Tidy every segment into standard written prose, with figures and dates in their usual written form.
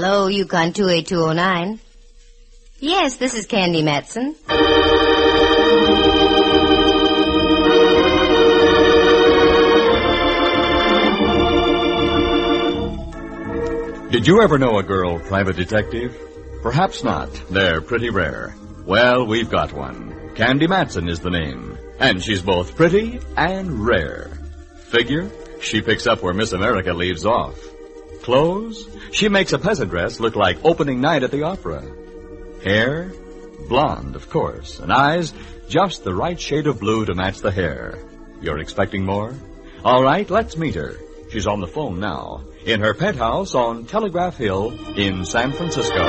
Hello, Yukon 28209. Yes, this is Candy Matson. Did you ever know a girl private detective? Perhaps not. They're pretty rare. Well, we've got one. Candy Matson is the name. And she's both pretty and rare. Figure, she picks up where Miss America leaves off. Clothes, she makes a peasant dress look like opening night at the opera. Hair, blonde, of course. And eyes, just the right shade of blue to match the hair. You're expecting more? All right, let's meet her. She's on the phone now, in her penthouse on Telegraph Hill in San Francisco.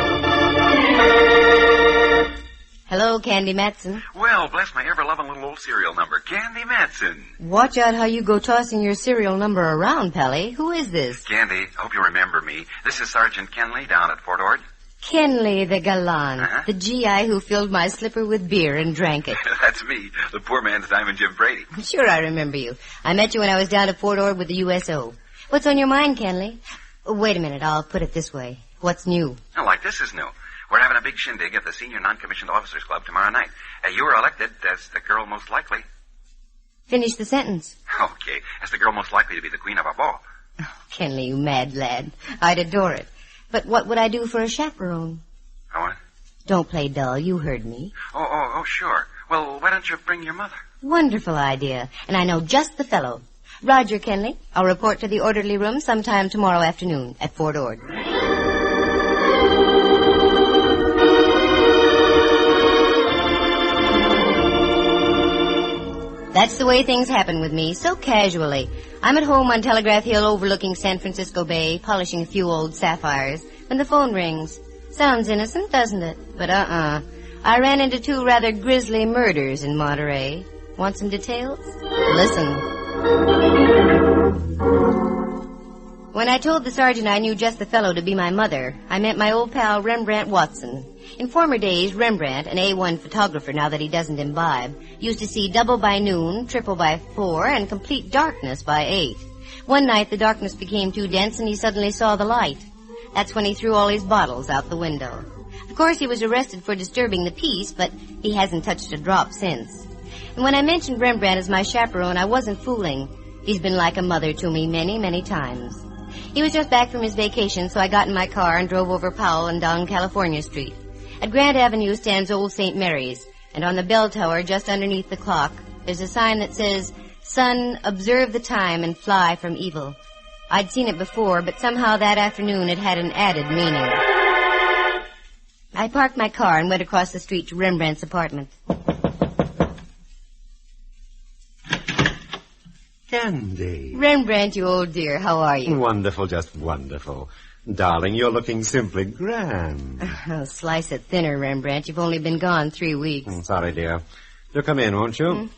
Hello, Candy Matson. Well, bless my ever-loving little old serial number, Candy Matson. Watch out how you go tossing your serial number around, Pally. Who is this? Candy, hope you remember me. This is Sergeant Kenley down at Fort Ord. Kenley the Galan, the GI who filled my slipper with beer and drank it. That's me, the poor man's Diamond Jim Brady. Sure, I remember you. I met you when I was down at Fort Ord with the USO. What's on your mind, Kenley? Wait a minute, I'll put it this way. What's new? Oh, like this is new. We're having a big shindig at the Senior Non-Commissioned Officers Club tomorrow night. You were elected as the girl most likely. Finish the sentence. Okay, as the girl most likely to be the queen of our ball. Oh, Kenley, you mad lad. I'd adore it. But what would I do for a chaperone? Oh, what? Don't play dull. You heard me. Oh, sure. Well, why don't you bring your mother? Wonderful idea. And I know just the fellow. Roger, Kenley. I'll report to the orderly room sometime tomorrow afternoon at Fort Ord. That's the way things happen with me, so casually. I'm at home on Telegraph Hill overlooking San Francisco Bay, polishing a few old sapphires, when the phone rings. Sounds innocent, doesn't it? But I ran into 2 rather grisly murders in Monterey. Want some details? Listen. When I told the sergeant I knew just the fellow to be my mother, I meant my old pal Rembrandt Watson. In former days, Rembrandt, an A1 photographer now that he doesn't imbibe, used to see double by noon, triple by 4, and complete darkness by 8. One night the darkness became too dense and he suddenly saw the light. That's when he threw all his bottles out the window. Of course, he was arrested for disturbing the peace, but he hasn't touched a drop since. And when I mentioned Rembrandt as my chaperone, I wasn't fooling. He's been like a mother to me many, many times. He was just back from his vacation, so I got in my car and drove over Powell and down California Street. At Grant Avenue stands Old St. Mary's, and on the bell tower just underneath the clock, there's a sign that says, "Son, observe the time and fly from evil." I'd seen it before, but somehow that afternoon it had an added meaning. I parked my car and went across the street to Rembrandt's apartment. Candy. Rembrandt, you old dear, how are you? Wonderful, just wonderful. Darling, you're looking simply grand. Oh, slice it thinner, Rembrandt. You've only been gone 3 weeks. Sorry, dear. You'll come in, won't you?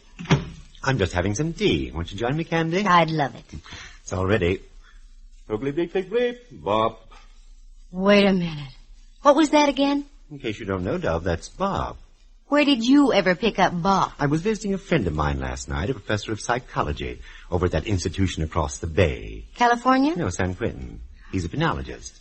I'm just having some tea. Won't you join me, Candy? I'd love it. It's all ready. Oogly bleep, bleep, bleep. Bop. Wait a minute. What was that again? In case you don't know, Dove, that's Bob. Where did you ever pick up Bob? I was visiting a friend of mine last night, a professor of psychology, over at that institution across the bay. California? No, San Quentin. He's a penologist.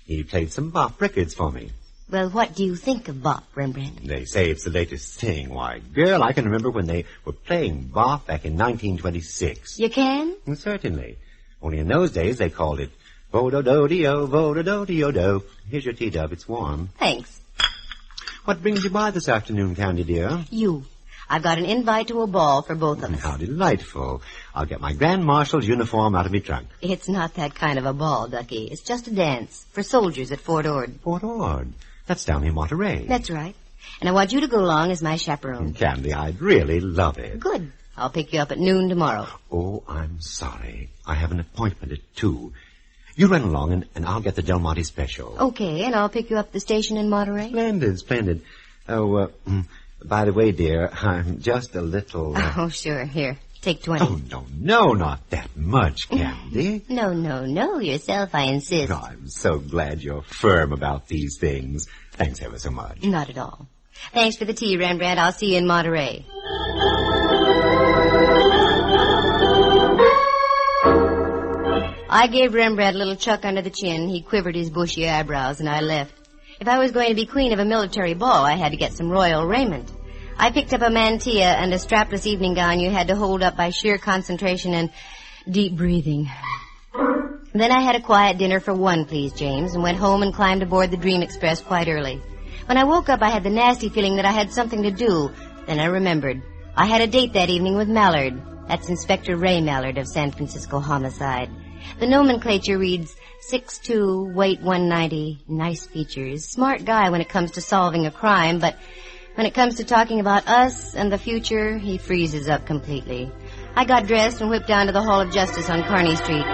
He played some bop records for me. Well, what do you think of bop, Rembrandt? They say it's the latest thing. Why, girl, I can remember when they were playing bop back in 1926. You can? Certainly. Only in those days they called it vo-do-do-de-o, vo-do-do-de-o-do. Here's your tea, Dove. It's warm. Thanks. What brings you by this afternoon, Candy, dear? You. I've got an invite to a ball for both of us. How delightful. I'll get my Grand Marshal's uniform out of me trunk. It's not that kind of a ball, Ducky. It's just a dance for soldiers at Fort Ord. Fort Ord? That's down in Monterey. That's right. And I want you to go along as my chaperone. Candy, I'd really love it. Good. I'll pick you up at noon tomorrow. Oh, I'm sorry. I have an appointment at 2. You run along, and I'll get the Del Monte special. Okay, and I'll pick you up at the station in Monterey. Splendid, splendid. Oh, by the way, dear, I'm just a little... Oh, sure. Here, take 20. Oh, no, not that much, Candy. No. Yourself, I insist. Oh, I'm so glad you're firm about these things. Thanks ever so much. Not at all. Thanks for the tea, Rembrandt. I'll see you in Monterey. I gave Rembrandt a little chuck under the chin. He quivered his bushy eyebrows, and I left. If I was going to be queen of a military ball, I had to get some royal raiment. I picked up a mantilla and a strapless evening gown you had to hold up by sheer concentration and deep breathing. Then I had a quiet dinner for one, please, James, and went home and climbed aboard the Dream Express quite early. When I woke up, I had the nasty feeling that I had something to do. Then I remembered. I had a date that evening with Mallard. That's Inspector Ray Mallard of San Francisco Homicide. The nomenclature reads 6'2", weight 190, nice features. Smart guy when it comes to solving a crime, but when it comes to talking about us and the future, he freezes up completely. I got dressed and whipped down to the Hall of Justice on Kearny Street.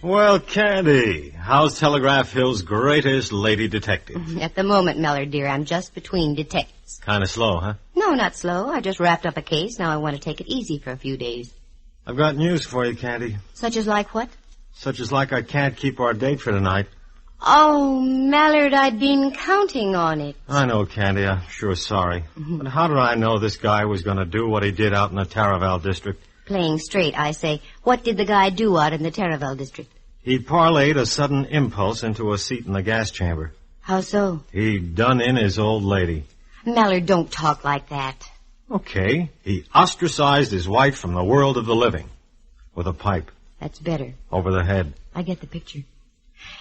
Well, Candy, how's Telegraph Hill's greatest lady detective? At the moment, Mallard, dear, I'm just between detectives. Kind of slow, huh? No, not slow. I just wrapped up a case. Now I want to take it easy for a few days. I've got news for you, Candy. Such as like what? Such as like I can't keep our date for tonight. Oh, Mallard, I'd been counting on it. I know, Candy. I'm sure sorry. But how did I know this guy was going to do what he did out in the Taraval district? Playing straight, I say. What did the guy do out in the Taraval district? He parlayed a sudden impulse into a seat in the gas chamber. How so? He done in his old lady. Mallard, don't talk like that. Okay. He ostracized his wife from the world of the living. With a pipe. That's better. Over the head. I get the picture.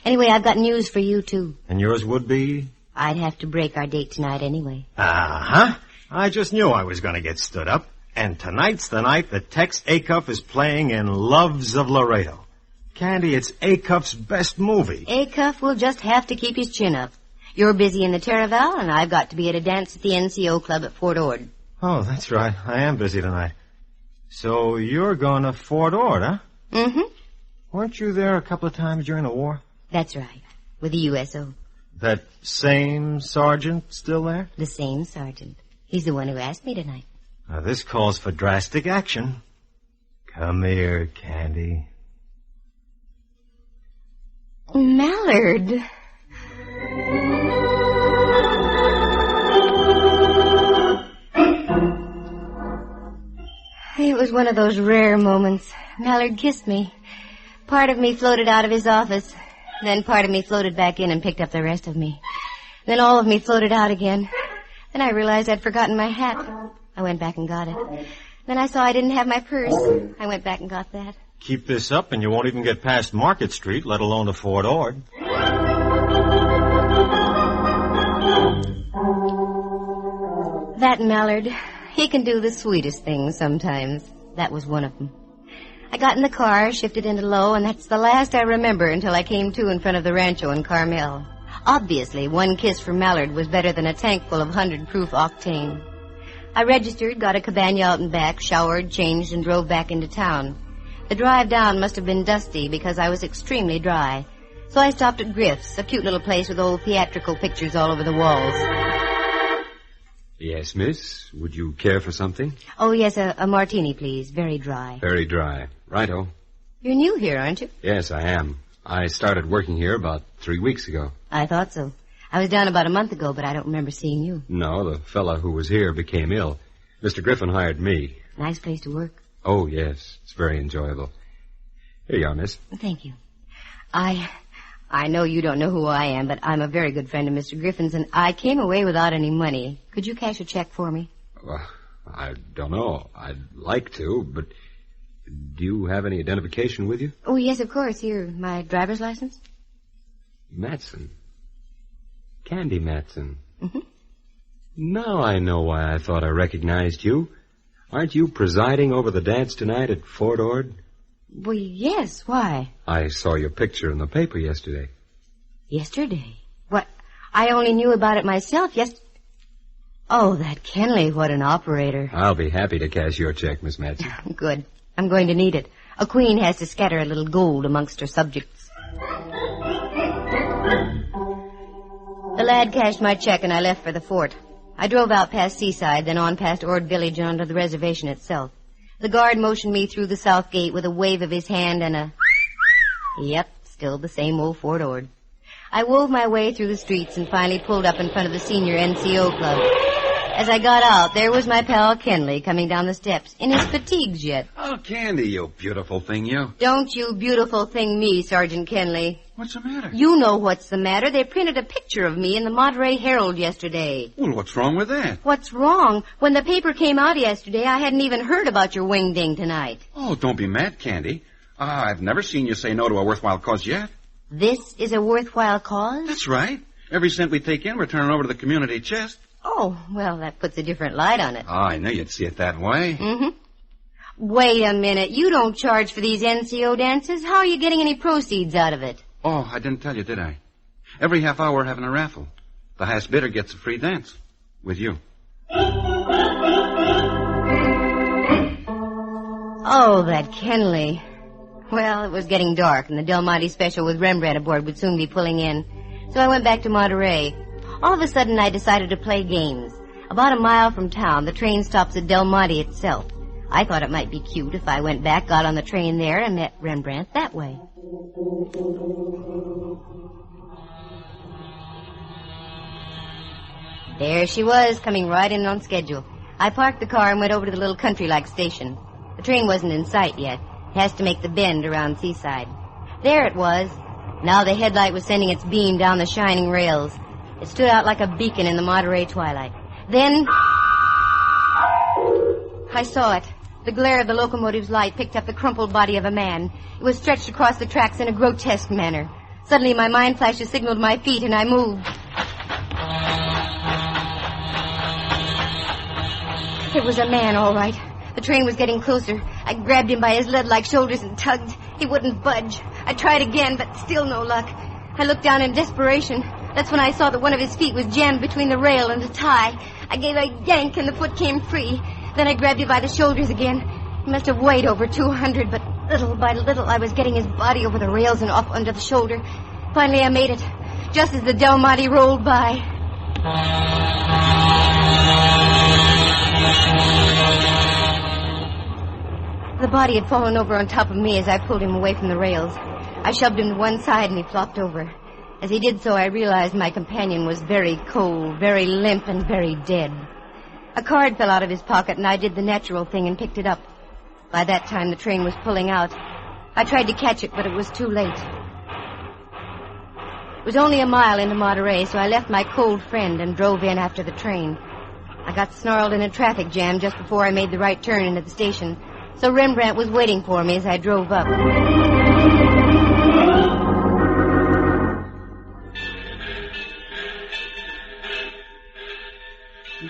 Anyway, I've got news for you, too. And yours would be? I'd have to break our date tonight anyway. Uh-huh. I just knew I was going to get stood up. And tonight's the night that Tex Acuff is playing in Loves of Laredo. Candy, it's Acuff's best movie. Acuff will just have to keep his chin up. You're busy in the Taraval, and I've got to be at a dance at the NCO club at Fort Ord. Oh, that's right. I am busy tonight. So you're going to Fort Ord, huh? Mm-hmm. Weren't you there a couple of times during the war? That's right. With the USO. That same sergeant still there? The same sergeant. He's the one who asked me tonight. Now, this calls for drastic action. Come here, Candy. Mallard. It was one of those rare moments. Mallard kissed me. Part of me floated out of his office. Then part of me floated back in and picked up the rest of me. Then all of me floated out again. Then I realized I'd forgotten my hat. I went back and got it. Then I saw I didn't have my purse. I went back and got that. Keep this up and you won't even get past Market Street, let alone to Fort Ord. That Mallard, he can do the sweetest things sometimes. That was one of them. I got in the car, shifted into low, and that's the last I remember until I came to in front of the Rancho in Carmel. Obviously, one kiss from Mallard was better than a tank full of 100-proof octane. I registered, got a cabana out and back, showered, changed, and drove back into town. The drive down must have been dusty because I was extremely dry. So I stopped at Griff's, a cute little place with old theatrical pictures all over the walls. Yes, miss. Would you care for something? Oh, yes, a martini, please. Very dry. Very dry. Righto. You're new here, aren't you? Yes, I am. I started working here about 3 weeks ago. I thought so. I was down about a month ago, but I don't remember seeing you. No, the fella who was here became ill. Mr. Griffin hired me. Nice place to work. Oh, yes. It's very enjoyable. Here you are, miss. Thank you. I know you don't know who I am, but I'm a very good friend of Mr. Griffin's, and I came away without any money. Could you cash a check for me? Well, I don't know. I'd like to, but do you have any identification with you? Oh, yes, of course. Here, my driver's license. Matson. Candy Matson. Mm-hmm. Now I know why I thought I recognized you. Aren't you presiding over the dance tonight at Fort Ord? Well, yes. Why? I saw your picture in the paper yesterday. Yesterday? What? I only knew about it myself Oh, that Kenley, what an operator. I'll be happy to cash your check, Miss Matson. Good. I'm going to need it. A queen has to scatter a little gold amongst her subjects. The lad cashed my check and I left for the fort. I drove out past Seaside, then on past Ord Village and onto the reservation itself. The guard motioned me through the south gate with a wave of his hand and a... Yep, still the same old Fort Ord. I wove my way through the streets and finally pulled up in front of the senior NCO club. As I got out, there was my pal Kenley coming down the steps, in his fatigues yet. Oh, Candy, you beautiful thing, you. Don't you beautiful thing me, Sergeant Kenley. What's the matter? You know what's the matter. They printed a picture of me in the Monterey Herald yesterday. Well, what's wrong with that? What's wrong? When the paper came out yesterday, I hadn't even heard about your wing-ding tonight. Oh, don't be mad, Candy. I've never seen you say no to a worthwhile cause yet. This is a worthwhile cause? That's right. Every cent we take in, we're turning over to the community chest. Oh, well, that puts a different light on it. Oh, I knew you'd see it that way. Mm-hmm. Wait a minute. You don't charge for these NCO dances. How are you getting any proceeds out of it? Oh, I didn't tell you, did I? Every half hour we're having a raffle. The highest bidder gets a free dance. With you. Oh, that Kenley. Well, it was getting dark, and the Del Monte special with Rembrandt aboard would soon be pulling in. So I went back to Monterey. All of a sudden, I decided to play games. About a mile from town, the train stops at Del Monte itself. I thought it might be cute if I went back, got on the train there, and met Rembrandt that way. There she was, coming right in on schedule. I parked the car and went over to the little country-like station. The train wasn't in sight yet. It has to make the bend around Seaside. There it was. Now the headlight was sending its beam down the shining rails. It stood out like a beacon in the Monterey twilight. Then I saw it. The glare of the locomotive's light picked up the crumpled body of a man. It was stretched across the tracks in a grotesque manner. Suddenly my mind flashes signaled my feet and I moved. It was a man, all right. The train was getting closer. I grabbed him by his lead-like shoulders and tugged. He wouldn't budge. I tried again, but still no luck. I looked down in desperation. That's when I saw that one of his feet was jammed between the rail and the tie. I gave a yank and the foot came free. Then I grabbed him by the shoulders again. He must have weighed over 200, but little by little I was getting his body over the rails and off under the shoulder. Finally I made it, just as the Del Monte rolled by. The body had fallen over on top of me as I pulled him away from the rails. I shoved him to one side and he flopped over. As he did so, I realized my companion was very cold, very limp, and very dead. A card fell out of his pocket, and I did the natural thing and picked it up. By that time, the train was pulling out. I tried to catch it, but it was too late. It was only a mile into Monterey, so I left my cold friend and drove in after the train. I got snarled in a traffic jam just before I made the right turn into the station, so Rembrandt was waiting for me as I drove up.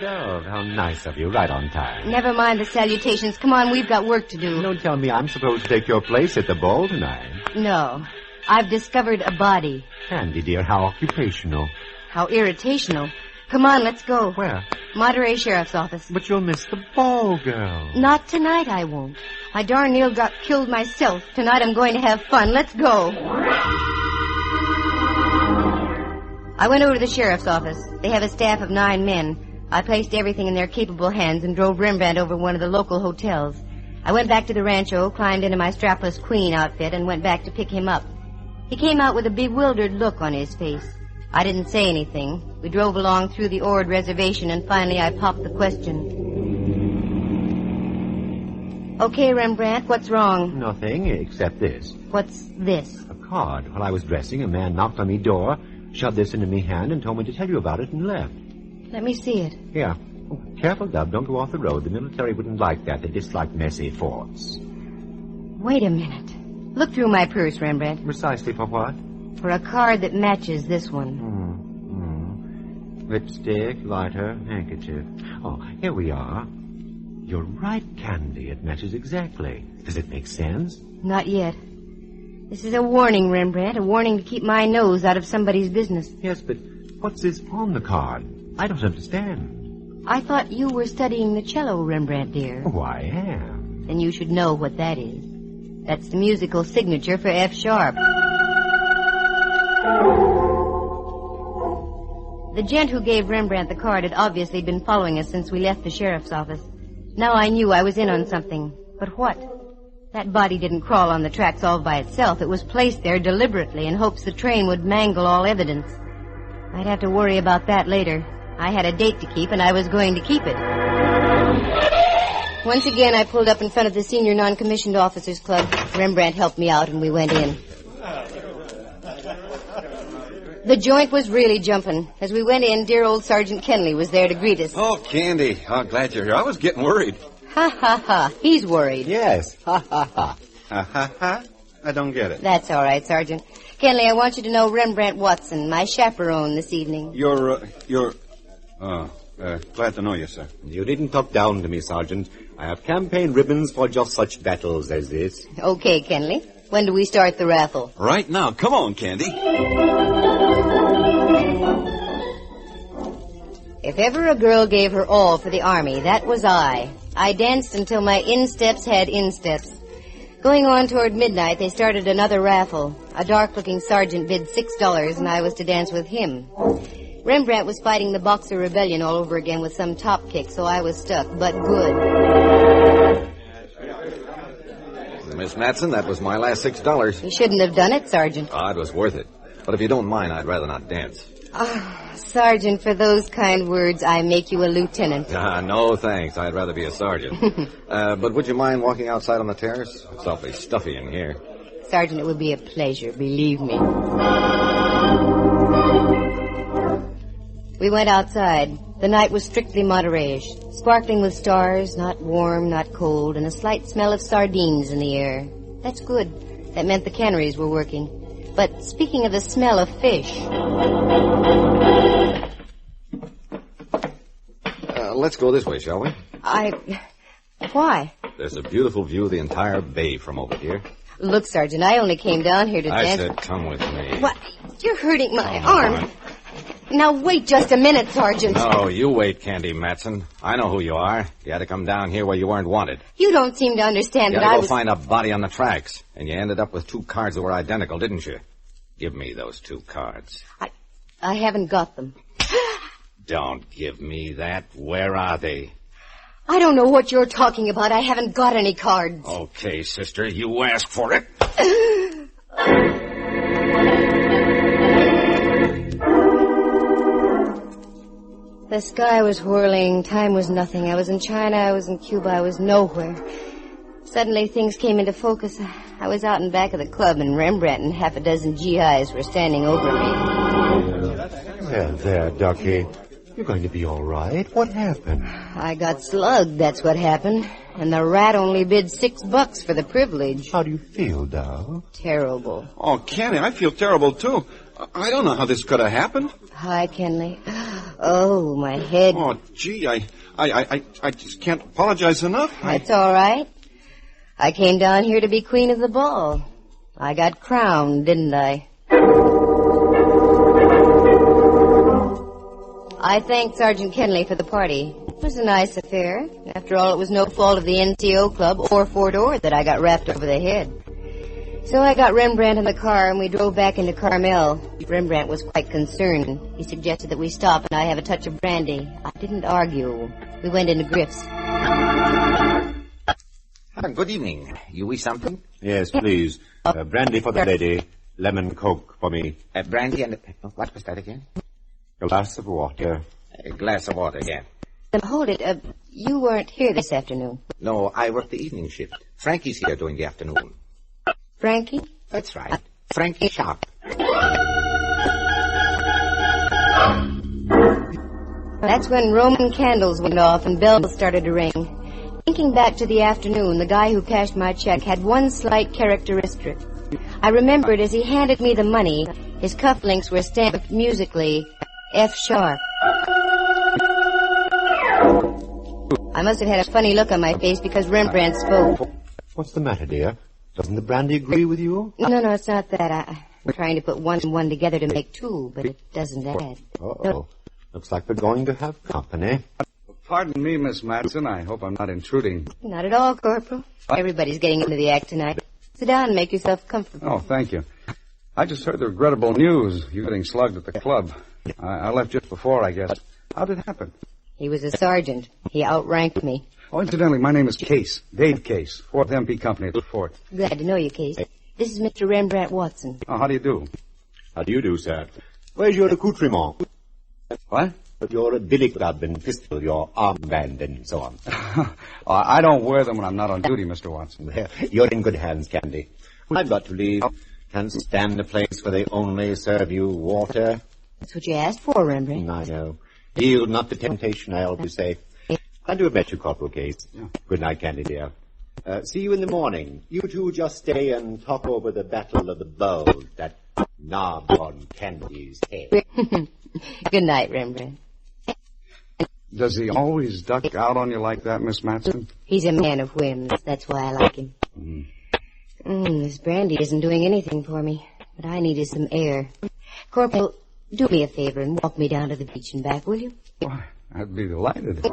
Dove, how nice of you, right on time. Never mind the salutations. Come on, we've got work to do. Don't tell me I'm supposed to take your place at the ball tonight. No. I've discovered a body. Candy, dear, how occupational. How irritational. Come on, let's go. Where? Monterey Sheriff's Office. But you'll miss the ball, girl. Not tonight, I won't. I darn near got killed myself. Tonight I'm going to have fun. Let's go. I went over to the sheriff's office. They have a staff of 9 men. I placed everything in their capable hands and drove Rembrandt over one of the local hotels. I went back to the rancho, climbed into my strapless queen outfit, and went back to pick him up. He came out with a bewildered look on his face. I didn't say anything. We drove along through the Ord reservation, and finally I popped the question. Okay, Rembrandt, what's wrong? Nothing, except this. What's this? A card. While I was dressing, a man knocked on me door, shoved this into me hand, and told me to tell you about it, and left. Let me see it. Here. Oh, careful, Dub. Don't go off the road. The military wouldn't like that. They dislike messy forts. Wait a minute. Look through my purse, Rembrandt. Precisely for what? For a card that matches this one. Lipstick, lighter, handkerchief. Oh, here we are. You're right, Candy. It matches exactly. Does it make sense? Not yet. This is a warning, Rembrandt. A warning to keep my nose out of somebody's business. Yes, but what's this on the card? I don't understand. I thought you were studying the cello, Rembrandt, dear. Oh, I am. Then you should know what that is. That's the musical signature for F sharp. The gent who gave Rembrandt the card had obviously been following us since we left the sheriff's office. Now I knew I was in on something. But what? That body didn't crawl on the tracks all by itself. It was placed there deliberately in hopes the train would mangle all evidence. I'd have to worry about that later. I had a date to keep, and I was going to keep it. Once again, I pulled up in front of the Senior Non-Commissioned Officers Club. Rembrandt helped me out, and we went in. The joint was really jumping. As we went in, dear old Sergeant Kenley was there to greet us. Oh, Candy. Oh, glad you're here. I was getting worried. Ha, ha, ha. He's worried. Yes. Ha, ha, ha. Ha, ha, ha. I don't get it. That's all right, Sergeant. Kenley, I want you to know Rembrandt Watson, my chaperone this evening. You're... glad to know you, sir. You needn't talk down to me, Sergeant. I have campaign ribbons for just such battles as this. Okay, Kenley. When do we start the raffle? Right now. Come on, Candy. If ever a girl gave her all for the Army, that was I. I danced until my insteps had insteps. Going on toward midnight, they started another raffle. A dark-looking sergeant bid $6, and I was to dance with him. Rembrandt was fighting the Boxer Rebellion all over again with some top kick, so I was stuck, but good. Miss Matson, that was my last $6. You shouldn't have done it, Sergeant. Oh, it was worth it. But if you don't mind, I'd rather not dance. Sergeant, for those kind words, I make you a lieutenant. No, thanks. I'd rather be a sergeant. But would you mind walking outside on the terrace? It's awfully stuffy in here. Sergeant, it would be a pleasure, believe me. We went outside. The night was strictly moderate, sparkling with stars, not warm, not cold, and a slight smell of sardines in the air. That's good. That meant the canneries were working. But speaking of the smell of fish... Let's go this way, shall we? Why? There's a beautiful view of the entire bay from over here. Look, Sergeant, I only came down here to dance... I said come with me. What? You're hurting my arm. Now, wait just a minute, Sergeant. No, you wait, Candy Matson. I know who you are. You had to come down here where you weren't wanted. You don't seem to understand that I was... You had to go find a body on the tracks, and you ended up with 2 cards that were identical, didn't you? Give me those 2 cards. I haven't got them. Don't give me that. Where are they? I don't know what you're talking about. I haven't got any cards. Okay, sister, you asked for it. The sky was whirling. Time was nothing. I was in China. I was in Cuba. I was nowhere. Suddenly things came into focus. I was out in back of the club, and Rembrandt and half a dozen GIs were standing over me. There, Ducky. You're going to be all right. What happened? I got slugged, that's what happened. And the rat only bid $6 for the privilege. How do you feel, Dow? Terrible. Oh, Kenny, I feel terrible, too. I don't know how this could have happened. Hi, Kenley. Oh, my head. Oh, gee, I just can't apologize enough. That's all right. I came down here to be queen of the ball. I got crowned, didn't I? I thanked Sergeant Kenley for the party. It was a nice affair. After all, it was no fault of the NCO club or Fort Ord that I got rapped over the head. So I got Rembrandt in the car, and we drove back into Carmel. Rembrandt was quite concerned. He suggested that we stop and I have a touch of brandy. I didn't argue. We went into Griff's. Good evening. You wish something? Yes, please. Brandy for the lady. Lemon Coke for me. Brandy and... what was that again? A glass of water. A glass of water, yeah. Hold it. You weren't here this afternoon. No, I work the evening shift. Frankie's here during the afternoon. Frankie? That's right. Frankie Sharp. That's when Roman candles went off and bells started to ring. Thinking back to the afternoon, the guy who cashed my check had one slight characteristic. I remembered as he handed me the money, his cufflinks were stamped musically, F sharp. I must have had a funny look on my face because Rembrandt spoke. What's the matter, dear? Doesn't the brandy agree with you? No, it's not that. I'm trying to put one and one together to make 2, but it doesn't add. Uh-oh. Looks like we're going to have company. Pardon me, Miss Matson. I hope I'm not intruding. Not at all, Corporal. Everybody's getting into the act tonight. Sit down and make yourself comfortable. Oh, thank you. I just heard the regrettable news. You getting slugged at the club. I left just before, I guess. How did it happen? He was a sergeant. He outranked me. Oh, incidentally, my name is Case. Dave Case. 4th MP Company at the fort. Glad to know you, Case. This is Mr. Rembrandt Watson. Oh, how do you do? How do you do, sir? Where's your accoutrement? What? your billy club and pistol, your armband, and so on. I don't wear them when I'm not on duty, Mr. Watson. Well, you're in good hands, Candy. I've got to leave. Can't stand a place where they only serve you water. That's what you asked for, Rembrandt. I know. Yield not to temptation, I always say. Glad to have met you, Corporal Case. Yeah. Good night, Candy, dear. See you in the morning. You two just stay and talk over the Battle of the Bulge, that knob on Candy's head. Good night, Rembrandt. Does he always duck out on you like that, Miss Matson? He's a man of whims. That's why I like him. This brandy isn't doing anything for me, but I needed some air. Corporal, do me a favor and walk me down to the beach and back, will you? Why, I'd be delighted.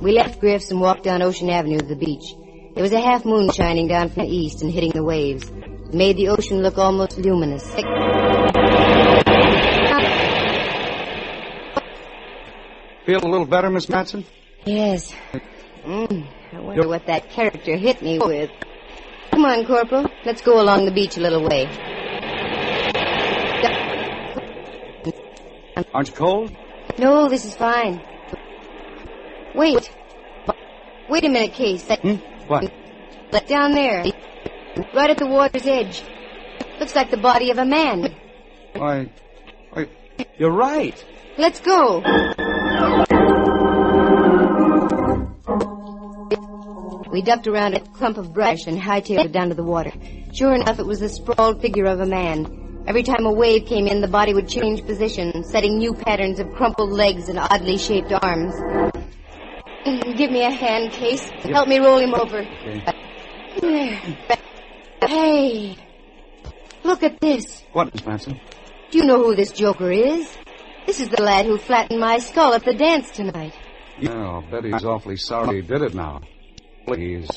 We left Griff's and walked down Ocean Avenue to the beach. There was a half moon shining down from the east and hitting the waves. It made the ocean look almost luminous. Feel a little better, Miss Matson? Yes. I wonder what that character hit me with. Come on, Corporal. Let's go along the beach a little way. Aren't you cold? No, this is fine. Wait. Wait a minute, Case. What? Down there. Right at the water's edge. Looks like the body of a man. Why, you're right. Let's go. We ducked around a clump of brush and hightailed it down to the water. Sure enough, it was the sprawled figure of a man. Every time a wave came in, the body would change position, setting new patterns of crumpled legs and oddly shaped arms. Give me a hand, Case. Help me roll him over. Okay. Hey, look at this. What, Miss Matson? Do you know who this joker is? This is the lad who flattened my skull at the dance tonight. Yeah, I'll bet he's awfully sorry he did it now. He's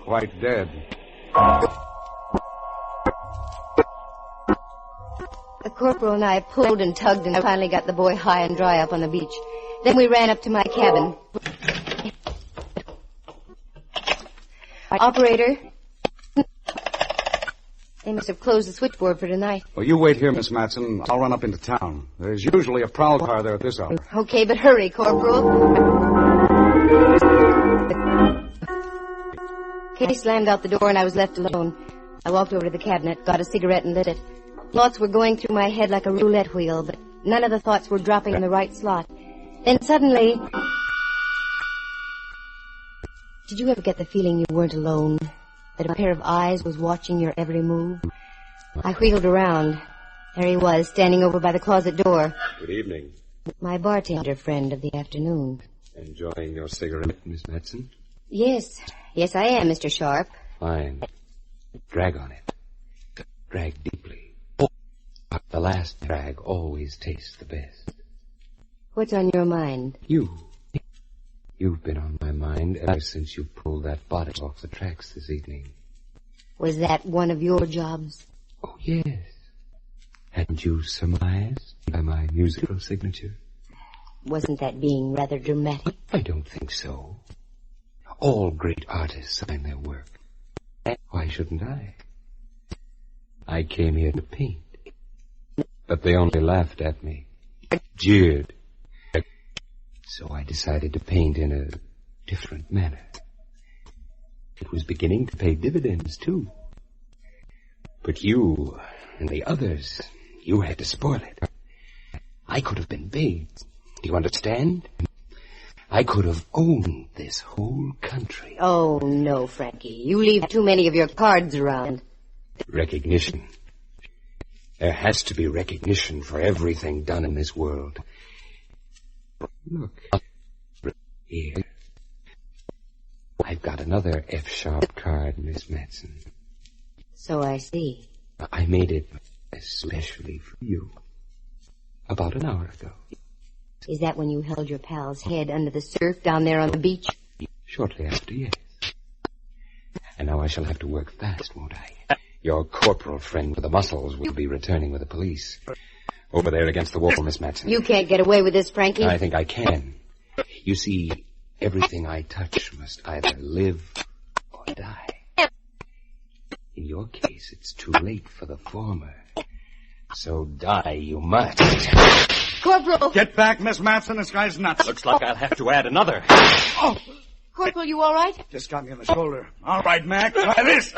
quite dead. The corporal and I pulled and tugged and finally got the boy high and dry up on the beach. Then we ran up to my cabin. Operator. They must have closed the switchboard for tonight. Well, you wait here, Miss Matson. I'll run up into town. There's usually a prowl car there at this hour. Okay, but hurry, Corporal. Case slammed out the door and I was left alone. I walked over to the cabinet, got a cigarette and lit it. Thoughts were going through my head like a roulette wheel, but none of the thoughts were dropping in the right slot. Then suddenly... Did you ever get the feeling you weren't alone? That a pair of eyes was watching your every move? I wheeled around. There he was, standing over by the closet door. Good evening. My bartender friend of the afternoon. Enjoying your cigarette, Miss Matson? Yes. Yes, I am, Mr. Sharp. Fine. Drag on it. Drag deeply. The last drag always tastes the best. What's on your mind? You've been on my mind ever since you pulled that body off the tracks this evening. Was that one of your jobs? Oh, yes. Hadn't you surmised by my musical signature? Wasn't that being rather dramatic? I don't think so. All great artists sign their work. Why shouldn't I? I came here to paint. But they only laughed at me. Jeered. So I decided to paint in a different manner. It was beginning to pay dividends, too. But you and the others, you had to spoil it. I could have been big. Do you understand? I could have owned this whole country. Oh, no, Frankie. You leave too many of your cards around. Recognition. There has to be recognition for everything done in this world. Look. Here. I've got another F-sharp card, Miss Matson. So I see. I made it especially for you. About an hour ago. Is that when you held your pal's head under the surf down there on the beach? Shortly after, yes. And now I shall have to work fast, won't I? Your corporal friend with the muscles will be returning with the police. Over there against the wall, Miss Matson. You can't get away with this, Frankie. I think I can. You see, everything I touch must either live or die. In your case, it's too late for the former. So die you must. Corporal! Get back, Miss Matson. This guy's nuts. Looks like I'll have to add another. Oh, Corporal, you all right? just got me on the shoulder. All right, Mac. Try this.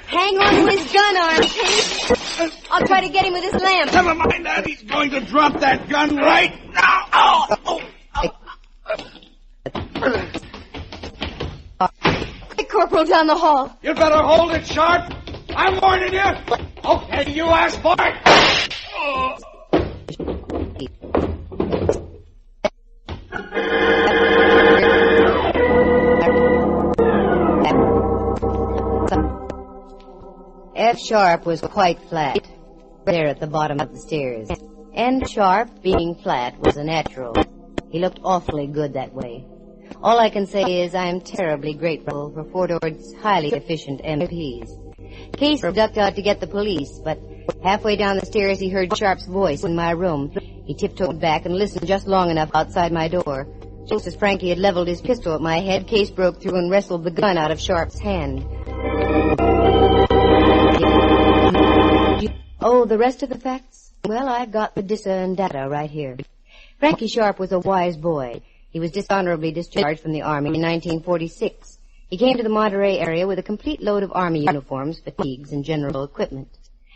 Hang on to his gun arm, Case. I'll try to get him with this lamp. Never mind that. He's going to drop that gun right now. Oh! Quick, Corporal, down the hall. You better hold it sharp. I'm warning you. Okay, you asked for it. Oh. F. Sharp was quite flat, there at the bottom of the stairs. And Sharp, being flat, was a natural. He looked awfully good that way. All I can say is I'm terribly grateful for Fort Ord's highly efficient MPs. Case ducked out to get the police, but halfway down the stairs he heard Sharp's voice in my room. He tiptoed back and listened just long enough outside my door. Just as Frankie had leveled his pistol at my head, Case broke through and wrestled the gun out of Sharp's hand. Oh, the rest of the facts? Well, I've got the dissa and data right here. Frankie Sharp was a wise boy. He was dishonorably discharged from the Army in 1946. He came to the Monterey area with a complete load of Army uniforms, fatigues, and general equipment.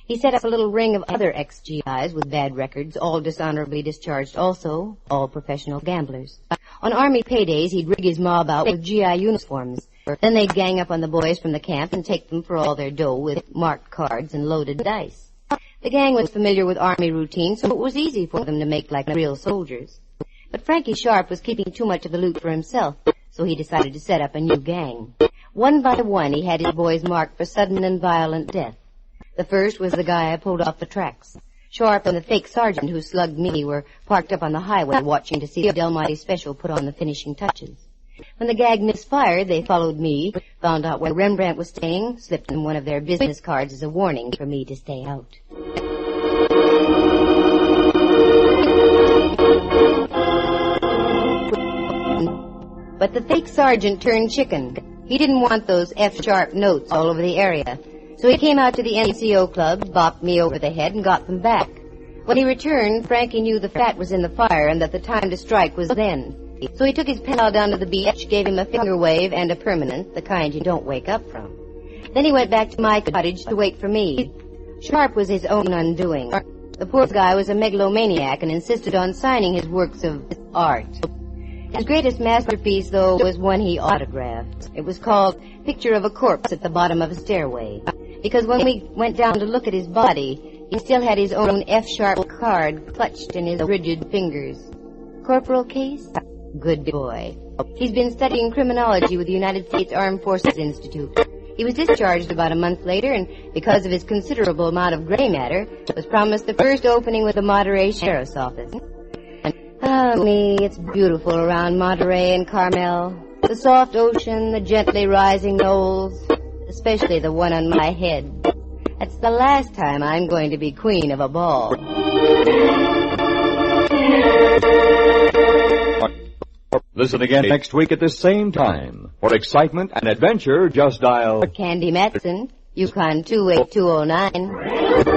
He set up a little ring of other ex-GIs with bad records, all dishonorably discharged also, all professional gamblers. On Army paydays, he'd rig his mob out with GI uniforms. Then they'd gang up on the boys from the camp and take them for all their dough with marked cards and loaded dice. The gang was familiar with Army routine, so it was easy for them to make like real soldiers. But Frankie Sharp was keeping too much of the loot for himself, so he decided to set up a new gang. One by one, he had his boys marked for sudden and violent death. The first was the guy I pulled off the tracks. Sharp and the fake sergeant who slugged me were parked up on the highway watching to see the Del Monte Special put on the finishing touches. When the gag misfired, they followed me, found out where Rembrandt was staying, slipped in one of their business cards as a warning for me to stay out. But the fake sergeant turned chicken. He didn't want those F-sharp notes all over the area. So he came out to the NCO club, bopped me over the head, and got them back. When he returned, Frankie knew the fat was in the fire and that the time to strike was then. So he took his pal down to the beach, gave him a finger wave and a permanent, the kind you don't wake up from. Then he went back to my cottage to wait for me. Sharp was his own undoing. The poor guy was a megalomaniac and insisted on signing his works of art. His greatest masterpiece, though, was one he autographed. It was called Picture of a Corpse at the Bottom of a Stairway. Because when we went down to look at his body, he still had his own F-sharp card clutched in his rigid fingers. Corporal Case? Good boy. He's been studying criminology with the United States Armed Forces Institute. He was discharged about a month later, and because of his considerable amount of gray matter, was promised the first opening with the Monterey Sheriff's Office. Ah, me, it's beautiful around Monterey and Carmel. The soft ocean, the gently rising knolls, especially the one on my head. That's the last time I'm going to be queen of a ball. Listen again next week at this same time. For excitement and adventure, just dial... Candy Matson, Yukon 28209.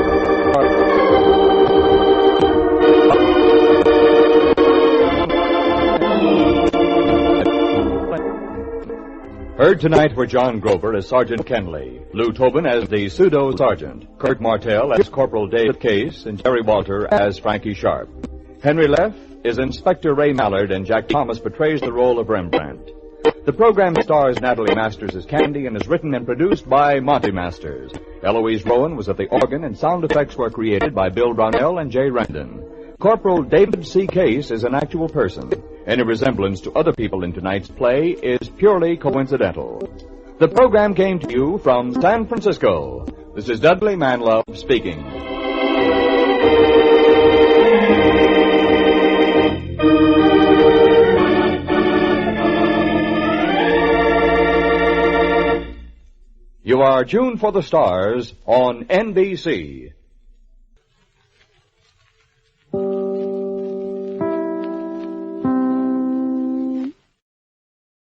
Heard tonight were John Grover as Sergeant Kenley, Lou Tobin as the pseudo-sergeant, Kurt Martell as Corporal David Case, and Jerry Walter as Frankie Sharp. Henry Leff is Inspector Ray Mallard, and Jack Thomas portrays the role of Rembrandt. The program stars Natalie Masters as Candy and is written and produced by Monty Masters. Eloise Rowan was at the organ, and sound effects were created by Bill Brownell and Jay Rendon. Corporal David C. Case is an actual person. Any resemblance to other people in tonight's play is purely coincidental. The program came to you from San Francisco. This is Dudley Manlove speaking. You are tuned for the stars on NBC.